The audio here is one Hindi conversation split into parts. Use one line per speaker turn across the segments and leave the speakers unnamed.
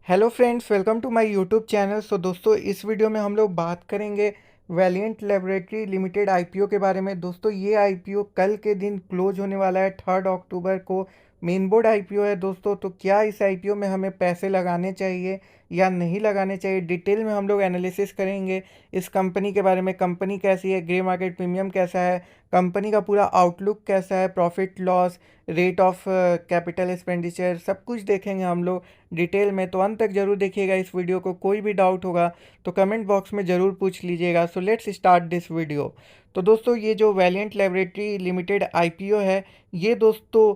Hello friends, welcome to my YouTube channel. दोस्तों, इस वीडियो में हम लोग बात करेंगे वैलिएंट लैबोरेटरी लिमिटेड आईपीओ के बारे में। दोस्तों, ये आईपीओ कल के दिन क्लोज होने वाला है, 3 अक्टूबर को मेन बोर्ड आईपीओ है दोस्तों। तो क्या इस आईपीओ में हमें पैसे लगाने चाहिए या नहीं लगाने चाहिए, डिटेल में हम लोग एनालिसिस करेंगे इस कंपनी के बारे में। कंपनी कैसी है, ग्रे मार्केट प्रीमियम कैसा है, कंपनी का पूरा आउटलुक कैसा है, profit loss, rate of capital expenditure, सब कुछ देखेंगे हम लोग डिटेल में। तो अंत तक जरूर देखिएगा इस वीडियो को। कोई भी डाउट होगा तो कमेंट बॉक्स में ज़रूर पूछ लीजिएगा। So let's start this video. तो दोस्तों, ये जो वैलिएंट लैबोरेटरी लिमिटेड आईपीओ है, ये दोस्तों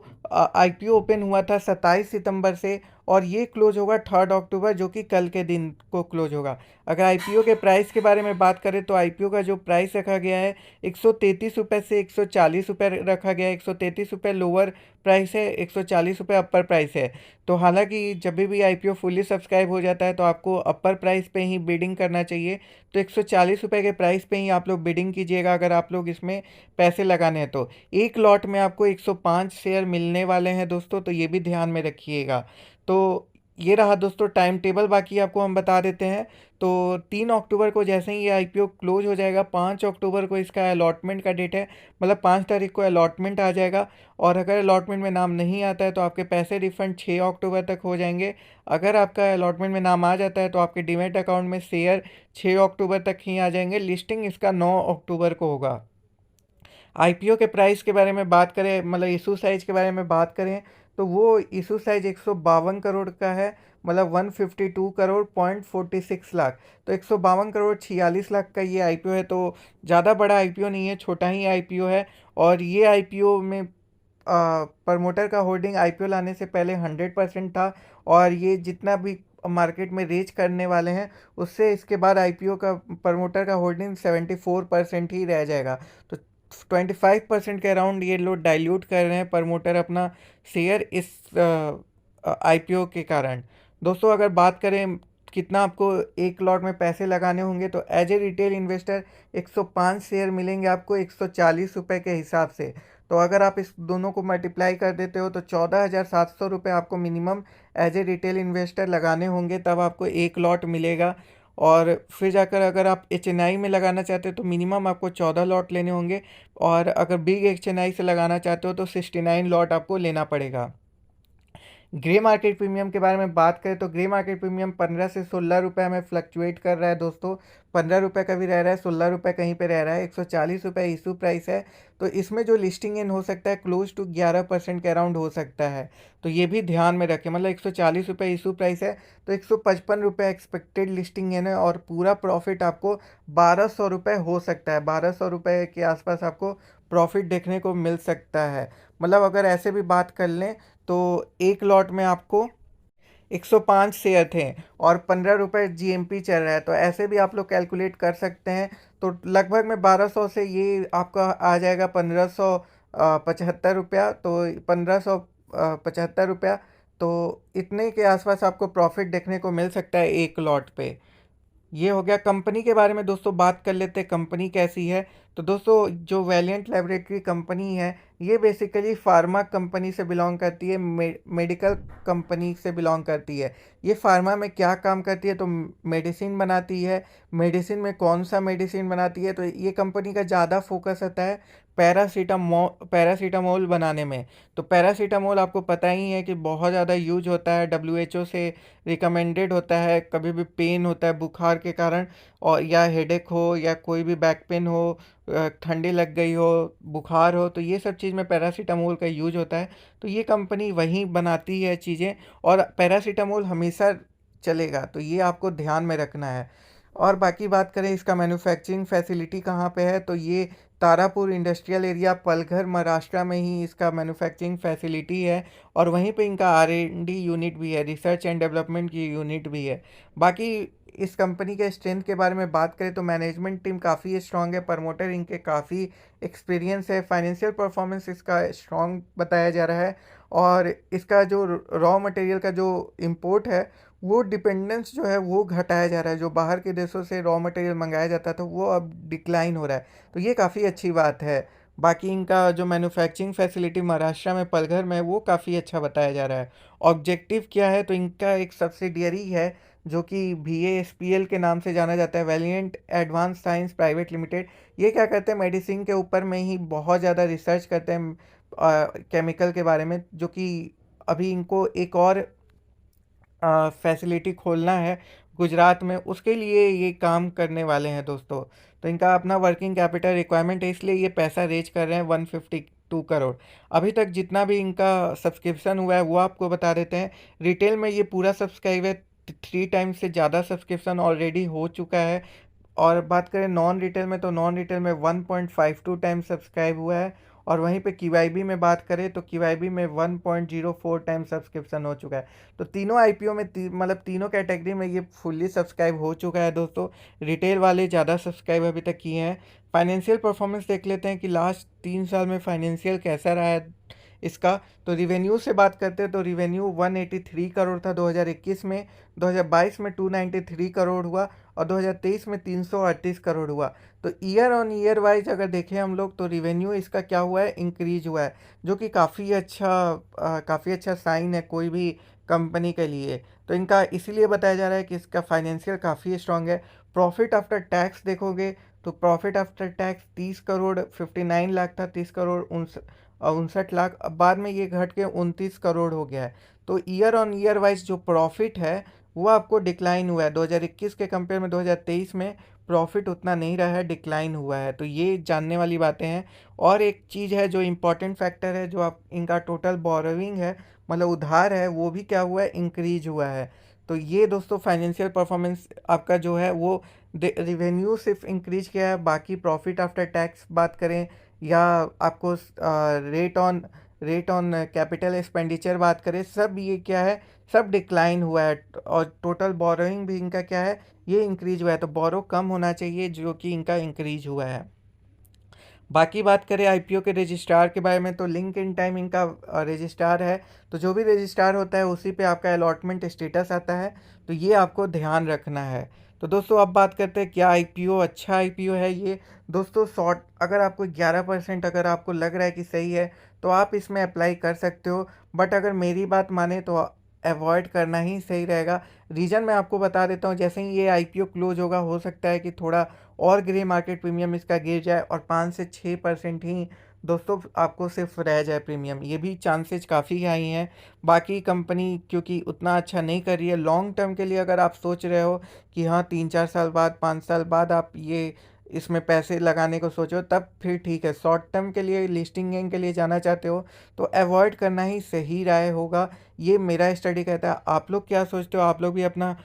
आईपीओ ओपन हुआ था 27 सितंबर से और ये क्लोज होगा 3 अक्टूबर, जो कि कल के दिन को क्लोज होगा। अगर आईपीओ के प्राइस के बारे में बात करें तो आईपीओ का जो प्राइस रखा गया है 133 रुपये से 140 रुपये रखा गया है। 133 रुपये लोअर प्राइस है, 140 रुपये अपर प्राइस है। तो हालांकि जब भी आईपीओ फुल्ली सब्सक्राइब हो जाता है तो आपको अपर प्राइस पे ही बिडिंग करना चाहिए। तो 140 रुपये के प्राइस पे ही आप लोग बिडिंग कीजिएगा अगर आप लोग इसमें पैसे लगाने हैं तो। एक लॉट में आपको 105 शेयर मिलने वाले हैं दोस्तों, तो ये भी ध्यान में रखिएगा। तो ये रहा दोस्तों टाइम टेबल। बाकी आपको हम बता देते हैं। तो 3 अक्टूबर को जैसे ही ये आईपीओ क्लोज हो जाएगा, 5 अक्टूबर को इसका अलॉटमेंट का डेट है, मतलब 5 तारीख को अलॉटमेंट आ जाएगा। और अगर अलॉटमेंट में नाम नहीं आता है तो आपके पैसे रिफंड 6 अक्टूबर तक हो जाएंगे। अगर आपका अलॉटमेंट में नाम आ जाता है तो आपके डीमैट अकाउंट में शेयर 6 अक्टूबर तक ही आ जाएंगे। लिस्टिंग इसका 9 अक्टूबर को होगा। आईपीओ के प्राइस के बारे में बात करें, मतलब इशू साइज के बारे में बात करें, तो वो इशू साइज 152 करोड़ का है, मतलब 152 करोड़ पॉइंट 46 लाख। तो 152 करोड़ 46 लाख का ये आईपीओ है। तो ज़्यादा बड़ा आईपीओ नहीं है, छोटा ही आईपीओ है। और ये आईपीओ में प्रमोटर का होल्डिंग आईपीओ लाने से पहले 100% था। और ये जितना भी मार्केट में रेज करने वाले हैं उससे इसके बाद आईपीओ का प्रमोटर का होल्डिंग 74% ही रह जाएगा। तो 25% के अराउंड ये लोग डाइल्यूट कर रहे हैं प्रमोटर अपना शेयर इस आईपीओ के कारण। दोस्तों, अगर बात करें कितना आपको एक लॉट में पैसे लगाने होंगे, तो as a retail investor 105 share मिलेंगे आपको 140 रुपये के हिसाब से। तो अगर आप इस दोनों को मल्टीप्लाई कर देते हो तो 14,700 रुपये आपको minimum as a retail investor लगाने होंगे, तब आपको एक लॉट मिलेगा। और फिर जाकर अगर आप एच में लगाना चाहते हो तो मिनिमम आपको 14 लॉट लेने होंगे। और अगर बिग एच से लगाना चाहते हो तो 69 लॉट आपको लेना पड़ेगा। ग्रे मार्केट प्रीमियम के बारे में बात करें तो ग्रे मार्केट प्रीमियम 15 से 16 रुपये में फ्लक्चुएट कर रहा है दोस्तों। 15 रुपये का भी रह रहा है, 16 रुपये कहीं पे रह रहा है। 140 रुपये इशू प्राइस है। तो इसमें जो लिस्टिंग इन हो सकता है क्लोज टू 11% के अराउंड हो सकता है। तो ये भी ध्यान में रखें, मतलब 140 रुपये इशू प्राइस है तो 155 रुपये एक्सपेक्टेड लिस्टिंग इन है। और पूरा प्रॉफिट आपको 1200 रुपये हो सकता है, 1200 रुपये के आसपास आपको प्रॉफिट देखने को मिल सकता है। मतलब अगर ऐसे भी बात कर लें तो एक लॉट में आपको 105 शेयर थे और 15 रुपये जीएमपी चल रहा है, तो ऐसे भी आप लोग कैलकुलेट कर सकते हैं। तो लगभग में 1200 से ये आपका आ जाएगा 1575 रुपया। तो 1575 रुपया, तो इतने के आसपास आपको प्रॉफिट देखने को मिल सकता है एक लॉट पे। ये हो गया। कंपनी के बारे में दोस्तों बात कर लेते हैं, कंपनी कैसी है। तो दोस्तों, जो वैलिएंट लैबोरेटरी कंपनी है ये बेसिकली फार्मा कंपनी से बिलोंग करती है, मेडिकल कंपनी से बिलोंग करती है। ये फार्मा में क्या काम करती है, तो मेडिसिन बनाती है। मेडिसिन में कौन सा मेडिसिन बनाती है, तो ये कंपनी का ज़्यादा फोकस रहता है पैरासीटामोल बनाने में। तो पैरासीटामोल आपको पता ही है कि बहुत ज़्यादा यूज होता है, डब्ल्यूएचओ से रिकमेंडेड होता है कभी भी पेन होता है बुखार के कारण, और या हेडेक हो या कोई भी बैक पेन हो, ठंडी लग गई हो, बुखार हो, तो ये सब चीज़ में पैरासीटामोल का यूज होता है। तो ये कंपनी वहीं बनाती है चीज़ें, और पैरासीटामोल हमेशा चलेगा, तो ये आपको ध्यान में रखना है। और बाकी बात करें इसका मैन्युफैक्चरिंग फैसिलिटी कहाँ पे है, तो ये तारापुर इंडस्ट्रियल एरिया पलघर महाराष्ट्र में ही इसका मैन्युफैक्चरिंग फैसिलिटी है। और वहीं पे इनका R&D यूनिट भी है, रिसर्च एंड डेवलपमेंट की यूनिट भी है। बाकी इस कंपनी के स्ट्रेंथ के बारे में बात करें तो मैनेजमेंट टीम काफ़ी स्ट्रांग है, प्रमोटर इनके काफ़ी एक्सपीरियंस है, फाइनेंशियल परफॉर्मेंस इसका स्ट्रांग बताया जा रहा है। और इसका जो रॉ मटेरियल का जो इम्पोर्ट है वो डिपेंडेंस जो है वो घटाया जा रहा है। जो बाहर के देशों से रॉ मटेरियल मंगाया जाता था वो अब डिक्लाइन हो रहा है, तो ये काफ़ी अच्छी बात है। बाकी इनका जो मैन्युफैक्चरिंग फैसिलिटी महाराष्ट्र में पलघर में है वो काफ़ी अच्छा बताया जा रहा है। ऑब्जेक्टिव क्या है, तो इनका एक सब्सिडियरी है जो कि VASPL के नाम से जाना जाता है, Valiant advance science private limited. ये क्या करते हैं, मेडिसिन के ऊपर में ही बहुत ज़्यादा रिसर्च करते हैं केमिकल के बारे में, जो कि अभी इनको एक और फैसिलिटी खोलना है गुजरात में, उसके लिए ये काम करने वाले हैं दोस्तों। तो इनका अपना वर्किंग कैपिटल रिक्वायरमेंट है, इसलिए ये पैसा रेज कर रहे हैं 152 करोड़। अभी तक जितना भी इनका सब्सक्रिप्शन हुआ है वो आपको बता देते हैं। रिटेल में ये पूरा सब्सक्राइब है, 3 टाइम्स से ज़्यादा सब्सक्रिप्शन ऑलरेडी हो चुका है। और बात करें नॉन रिटेल में, तो नॉन रिटेल में 1.52 टाइम्स सब्सक्राइब हुआ है। और वहीं पे QIB में बात करें तो QIB में 1.04 टाइम सब्सक्रिप्शन हो चुका है। तो तीनों IPO में मतलब तीनों कैटेगरी में ये फुल्ली सब्सक्राइब हो चुका है दोस्तों। रिटेल वाले ज़्यादा सब्सक्राइब अभी तक किए हैं। फाइनेंशियल परफॉर्मेंस देख लेते हैं कि लास्ट 3 साल में फाइनेंशियल कैसा रहा है इसका। तो रिवेन्यू से बात करते हैं तो रिवेन्यू 183 करोड़ था 2021 में, 2022 में 293 करोड़ हुआ और 2023 में 338 करोड़ हुआ। तो ईयर ऑन ईयर वाइज अगर देखें हम लोग तो रिवेन्यू इसका क्या हुआ है, इंक्रीज हुआ है, जो कि काफ़ी अच्छा साइन है कोई भी कंपनी के लिए। तो इनका इसीलिए बताया जा रहा है कि इसका फाइनेंशियल काफ़ी स्ट्रांग है। प्रॉफिट आफ्टर टैक्स देखोगे तो profit after tax 30 crore 59 lakh था, 30 करोड़ 59 लाख, अब बाद में ये घट के 29 करोड़ हो गया है। तो ईयर ऑन ईयर वाइज जो प्रॉफिट है वो आपको डिक्लाइन हुआ है। 2021 के कंपेयर में 2023 में प्रॉफिट उतना नहीं रहा है, डिक्लाइन हुआ है। तो ये जानने वाली बातें हैं। और एक चीज़ है जो इम्पोर्टेंट फैक्टर है, जो आप इनका टोटल बोरोविंग है, मतलब उधार है, वो भी क्या हुआ है, इंक्रीज हुआ है। तो ये दोस्तों फाइनेंशियल परफॉर्मेंस आपका जो है वो रिवेन्यू सिर्फ इंक्रीज किया है, बाकी प्रॉफिट आफ्टर टैक्स बात करें या आपको रेट ऑन कैपिटल एक्सपेंडिचर बात करें, सब ये क्या है, सब डिक्लाइन हुआ है। और टोटल बोरोइंग भी इनका क्या है, ये इंक्रीज हुआ है। तो बोरो कम होना चाहिए, जो कि इनका इंक्रीज हुआ है। बाकी बात करें IPO के रजिस्ट्रार के बारे में, तो लिंक इन टाइम इनका रजिस्ट्रार है। तो जो भी रजिस्ट्रार होता है उसी पे आपका अलॉटमेंट स्टेटस आता है, तो ये आपको ध्यान रखना है। तो दोस्तों अब बात करते हैं क्या IPO अच्छा IPO है ये। दोस्तों शॉर्ट अगर आपको 11% अगर आपको लग रहा है कि सही है तो आप इसमें अप्लाई कर सकते हो, बट अगर मेरी बात माने तो अवॉइड करना ही सही रहेगा। रीज़न मैं आपको बता देता हूँ, जैसे ही ये IPO क्लोज होगा हो सकता है कि थोड़ा और ग्रे मार्केट प्रीमियम इसका गिर जाए और 5 से 6% ही दोस्तों आपको सिर्फ रह जाए प्रीमियम, ये भी चांसेस काफ़ी हाई हैं। बाकी कंपनी क्योंकि उतना अच्छा नहीं कर रही है, लॉन्ग टर्म के लिए अगर आप सोच रहे हो कि हाँ 3 4 साल बाद 5 साल बाद आप ये इसमें पैसे लगाने को सोचो, तब फिर ठीक है। शॉर्ट टर्म के लिए लिस्टिंग गेन के लिए जाना चाहते हो तो अवॉइड करना ही सही राय होगा, ये मेरा स्टडी कहता है। आप लोग क्या सोचते हो, आप लोग भी अपना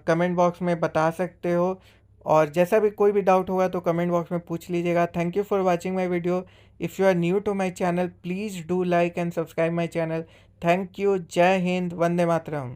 कमेंट बॉक्स में बता सकते हो। और जैसा भी कोई भी डाउट होगा तो कमेंट बॉक्स में पूछ लीजिएगा। Thank you for watching my video. If you are new to my channel please do like and subscribe my channel. Thank you. जय हिंद, वंदे मातरम।